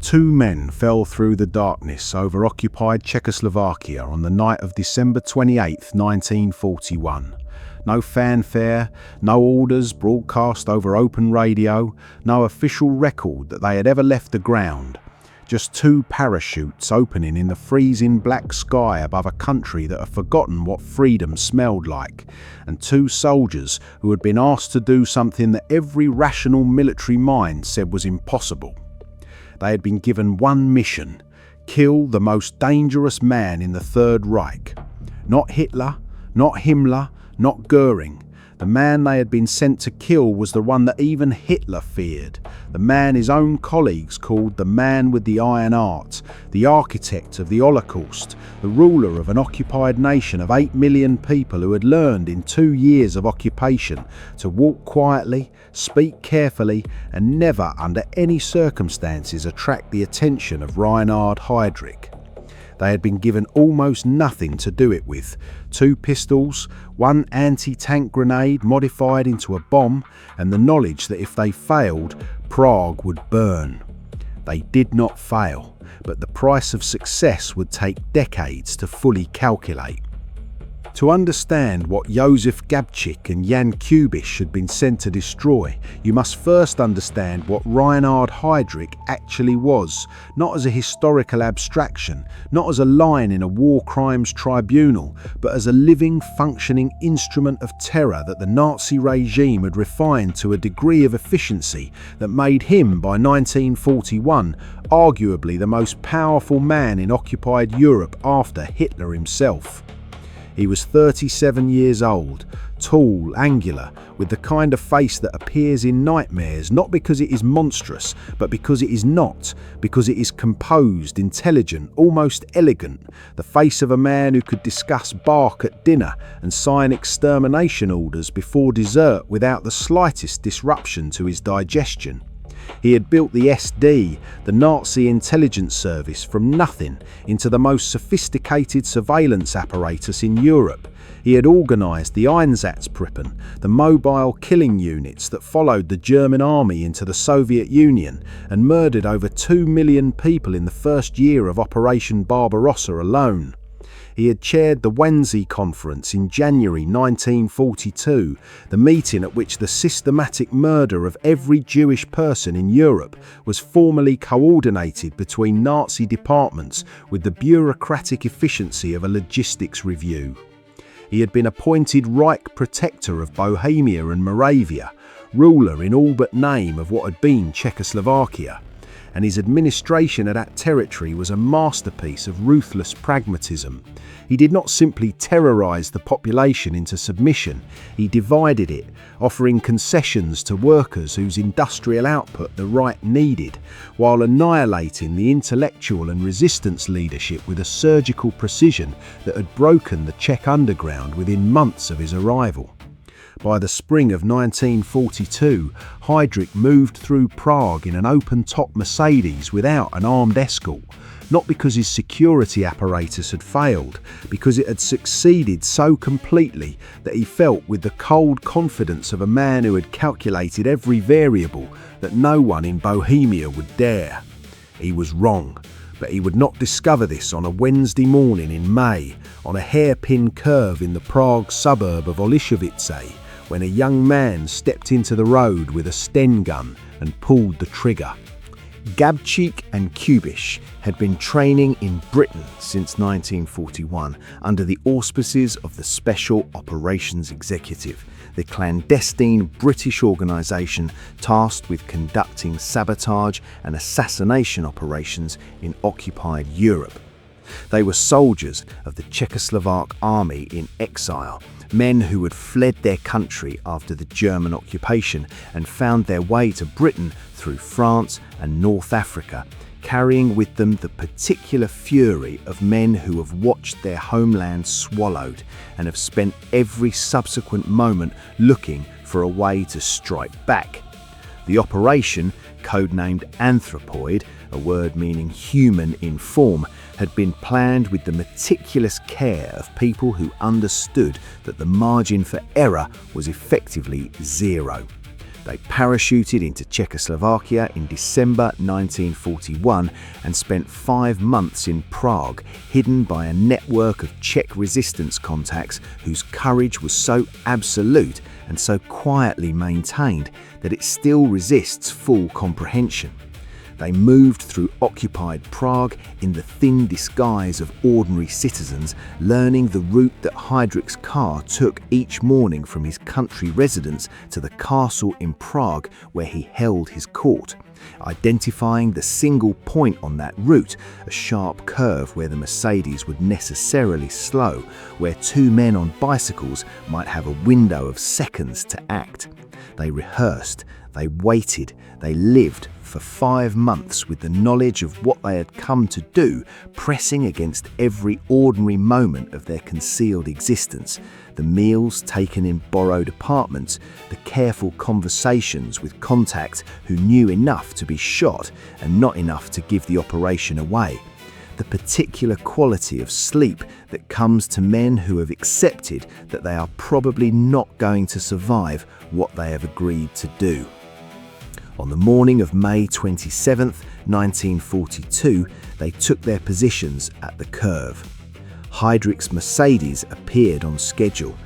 Two men fell through the darkness over occupied Czechoslovakia on the night of December 28, 1941. No fanfare, no orders broadcast over open radio, no official record that they had ever left the ground. Just two parachutes opening in the freezing black sky above a country that had forgotten what freedom smelled like, and two soldiers who had been asked to do something that every rational military mind said was impossible. They had been given one mission: kill the most dangerous man in the Third Reich. Not Hitler, not Himmler, not Goering. The man they had been sent to kill was the one that even Hitler feared, the man his own colleagues called the man with the iron art, the architect of the Holocaust, the ruler of an occupied nation of 8 million people who had learned in 2 years of occupation to walk quietly, speak carefully, and never under any circumstances attract the attention of Reinhard Heydrich. They had been given almost nothing to do it with: 2 pistols, 1 anti-tank grenade modified into a bomb, and the knowledge that if they failed, Prague would burn. They did not fail, but the price of success would take decades to fully calculate. To understand what Josef Gabčík and Jan Kubiš had been sent to destroy, you must first understand what Reinhard Heydrich actually was, not as a historical abstraction, not as a line in a war crimes tribunal, but as a living, functioning instrument of terror that the Nazi regime had refined to a degree of efficiency that made him, by 1941, arguably the most powerful man in occupied Europe after Hitler himself. He was 37 years old, tall, angular, with the kind of face that appears in nightmares, not because it is monstrous, but because it is not, because it is composed, intelligent, almost elegant, the face of a man who could discuss bark at dinner and sign extermination orders before dessert without the slightest disruption to his digestion. He had built the SD, the Nazi intelligence service, from nothing into the most sophisticated surveillance apparatus in Europe. He had organised the Einsatzgruppen, the mobile killing units that followed the German army into the Soviet Union and murdered over 2 million people in the first year of Operation Barbarossa alone. He had chaired the Wannsee Conference in January 1942, the meeting at which the systematic murder of every Jewish person in Europe was formally coordinated between Nazi departments with the bureaucratic efficiency of a logistics review. He had been appointed Reich Protector of Bohemia and Moravia, ruler in all but name of what had been Czechoslovakia, and his administration of that territory was a masterpiece of ruthless pragmatism. He did not simply terrorise the population into submission, he divided it, offering concessions to workers whose industrial output the right needed, while annihilating the intellectual and resistance leadership with a surgical precision that had broken the Czech underground within months of his arrival. By the spring of 1942, Heydrich moved through Prague in an open-top Mercedes without an armed escort, not because his security apparatus had failed, because it had succeeded so completely that he felt with the cold confidence of a man who had calculated every variable that no one in Bohemia would dare. He was wrong, but he would not discover this on a Wednesday morning in May, on a hairpin curve in the Prague suburb of Lidice, when a young man stepped into the road with a Sten gun and pulled the trigger. Gabčík and Kubiš had been training in Britain since 1941 under the auspices of the Special Operations Executive, the clandestine British organisation tasked with conducting sabotage and assassination operations in occupied Europe. They were soldiers of the Czechoslovak army in exile, men who had fled their country after the German occupation and found their way to Britain through France and North Africa, carrying with them the particular fury of men who have watched their homeland swallowed and have spent every subsequent moment looking for a way to strike back. The operation, codenamed Anthropoid, a word meaning human in form, had been planned with the meticulous care of people who understood that the margin for error was effectively zero. They parachuted into Czechoslovakia in December 1941 and spent 5 months in Prague, hidden by a network of Czech resistance contacts whose courage was so absolute and so quietly maintained that it still resists full comprehension. They moved through occupied Prague in the thin disguise of ordinary citizens, learning the route that Heydrich's car took each morning from his country residence to the castle in Prague where he held his court, identifying the single point on that route, a sharp curve where the Mercedes would necessarily slow, where 2 men on bicycles might have a window of seconds to act. They rehearsed, they waited, they lived for 5 months with the knowledge of what they had come to do, pressing against every ordinary moment of their concealed existence, the meals taken in borrowed apartments, the careful conversations with contacts who knew enough to be shot and not enough to give the operation away, the particular quality of sleep that comes to men who have accepted that they are probably not going to survive what they have agreed to do. On the morning of May 27, 1942, they took their positions at the curve. Heydrich's Mercedes appeared on schedule.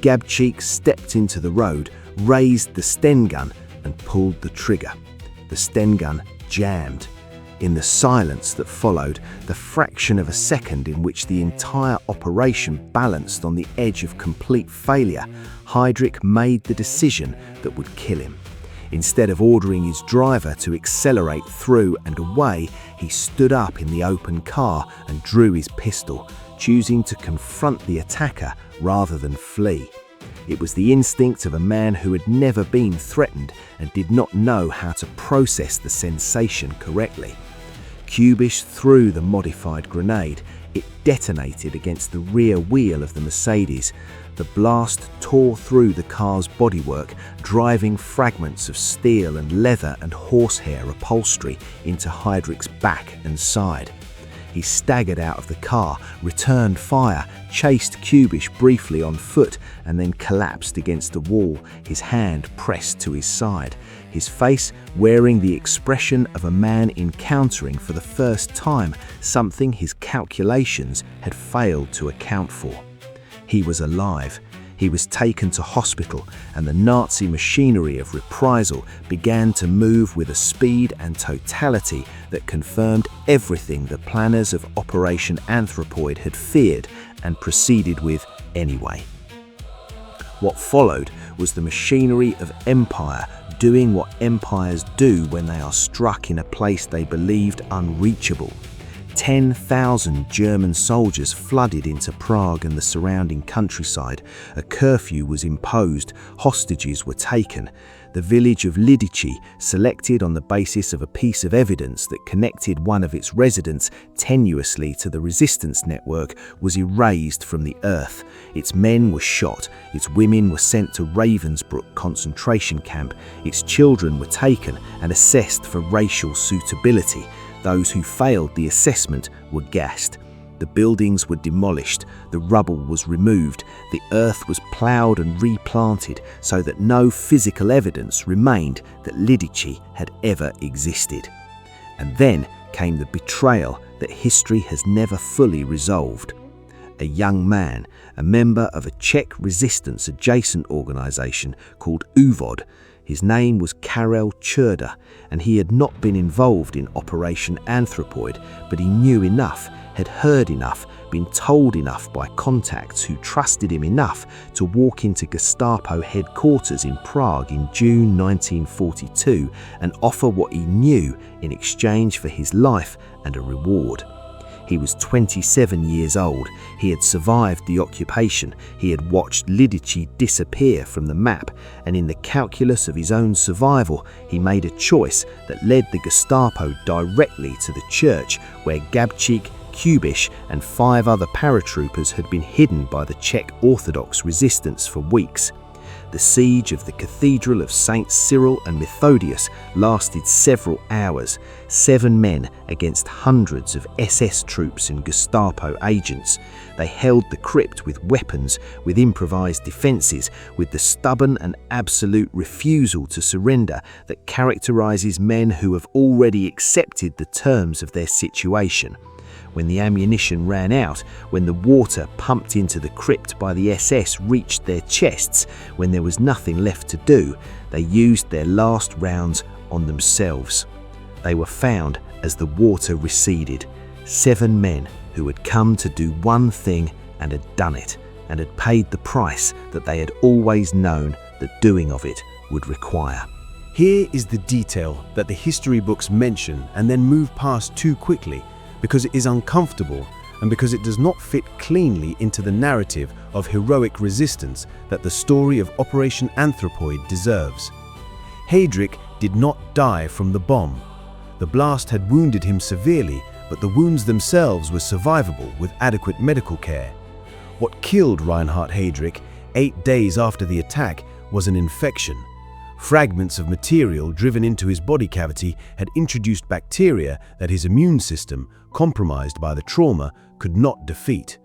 Gabčík stepped into the road, raised the Sten gun and pulled the trigger. The Sten gun jammed. In the silence that followed, the fraction of a second in which the entire operation balanced on the edge of complete failure, Heydrich made the decision that would kill him. Instead of ordering his driver to accelerate through and away, he stood up in the open car and drew his pistol, choosing to confront the attacker rather than flee. It was the instinct of a man who had never been threatened and did not know how to process the sensation correctly. Kubiš threw the modified grenade. It detonated against the rear wheel of the Mercedes. The blast tore through the car's bodywork, driving fragments of steel and leather and horsehair upholstery into Heydrich's back and side. He staggered out of the car, returned fire, chased Kubiš briefly on foot, and then collapsed against the wall, his hand pressed to his side, his face wearing the expression of a man encountering for the first time something his calculations had failed to account for. He was alive. He was taken to hospital, and the Nazi machinery of reprisal began to move with a speed and totality that confirmed everything the planners of Operation Anthropoid had feared and proceeded with anyway. What followed was the machinery of empire doing what empires do when they are struck in a place they believed unreachable. 10,000 German soldiers flooded into Prague and the surrounding countryside. A curfew was imposed, hostages were taken. The village of Lidice, selected on the basis of a piece of evidence that connected one of its residents tenuously to the resistance network, was erased from the earth. Its men were shot, its women were sent to Ravensbrück concentration camp, its children were taken and assessed for racial suitability. Those who failed the assessment were gassed. The buildings were demolished, the rubble was removed, the earth was ploughed and replanted so that no physical evidence remained that Lidice had ever existed. And then came the betrayal that history has never fully resolved. A young man, a member of a Czech resistance adjacent organisation called UVOD. His name was Karel Čurda, and he had not been involved in Operation Anthropoid, but he knew enough, had heard enough, been told enough by contacts who trusted him enough to walk into Gestapo headquarters in Prague in June 1942 and offer what he knew in exchange for his life and a reward. He was 27 years old. He had survived the occupation. He had watched Lidice disappear from the map, and in the calculus of his own survival, he made a choice that led the Gestapo directly to the church where Gabčík, Kubiš and 5 other paratroopers had been hidden by the Czech Orthodox resistance for weeks. The siege of the Cathedral of Saints Cyril and Methodius lasted several hours. 7 men against hundreds of SS troops and Gestapo agents. They held the crypt with weapons, with improvised defences, with the stubborn and absolute refusal to surrender that characterises men who have already accepted the terms of their situation. When the ammunition ran out, when the water pumped into the crypt by the SS reached their chests, when there was nothing left to do, they used their last rounds on themselves. They were found as the water receded. 7 men who had come to do one thing and had done it, and had paid the price that they had always known the doing of it would require. Here is the detail that the history books mention and then move past too quickly, because it is uncomfortable and because it does not fit cleanly into the narrative of heroic resistance that the story of Operation Anthropoid deserves. Heydrich did not die from the bomb. The blast had wounded him severely, but the wounds themselves were survivable with adequate medical care. What killed Reinhard Heydrich 8 days after the attack was an infection. Fragments of material driven into his body cavity had introduced bacteria that his immune system, compromised by the trauma, could not defeat.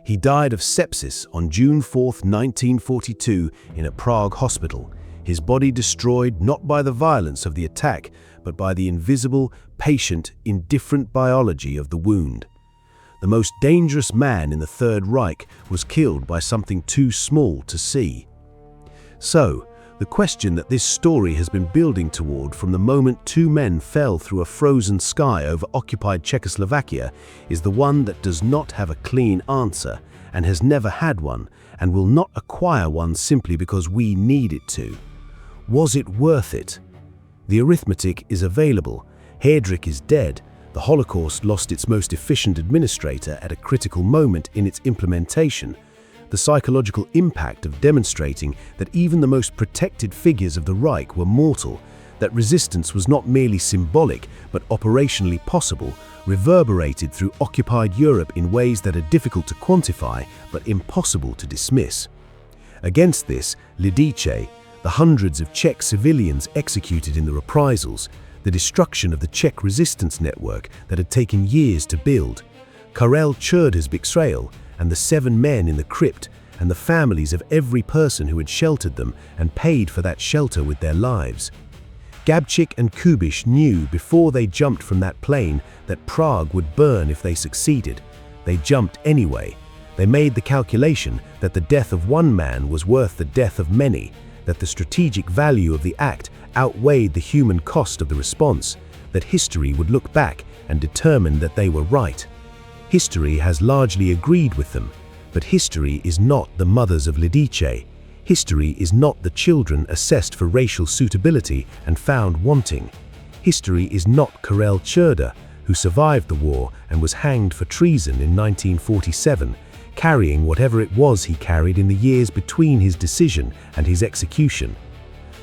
He died of sepsis on June 4, 1942, in a Prague hospital, his body destroyed not by the violence of the attack, but by the invisible, patient, indifferent biology of the wound. The most dangerous man in the Third Reich was killed by something too small to see. So, the question that this story has been building toward from the moment 2 men fell through a frozen sky over occupied Czechoslovakia is the one that does not have a clean answer and has never had one and will not acquire one simply because we need it to. Was it worth it? The arithmetic is available. Heydrich is dead. The Holocaust lost its most efficient administrator at a critical moment in its implementation. The psychological impact of demonstrating that even the most protected figures of the Reich were mortal, that resistance was not merely symbolic but operationally possible, reverberated through occupied Europe in ways that are difficult to quantify but impossible to dismiss. Against this, Lidice, the hundreds of Czech civilians executed in the reprisals, the destruction of the Czech resistance network that had taken years to build, Karel Čurda's betrayal, and the 7 men in the crypt, and the families of every person who had sheltered them and paid for that shelter with their lives. Gabčík and Kubiš knew before they jumped from that plane that Prague would burn if they succeeded. They jumped anyway. They made the calculation that the death of one man was worth the death of many, that the strategic value of the act outweighed the human cost of the response, that history would look back and determine that they were right. History has largely agreed with them, but history is not the mothers of Lidice. History is not the children assessed for racial suitability and found wanting. History is not Karel Čurda, who survived the war and was hanged for treason in 1947, carrying whatever it was he carried in the years between his decision and his execution.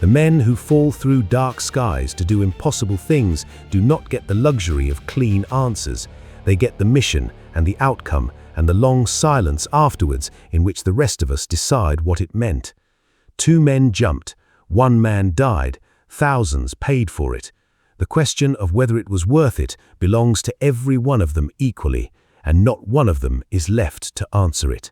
The men who fall through dark skies to do impossible things do not get the luxury of clean answers. They get the mission and the outcome and the long silence afterwards in which the rest of us decide what it meant. 2 men jumped, 1 man died, thousands paid for it. The question of whether it was worth it belongs to every one of them equally, and not one of them is left to answer it.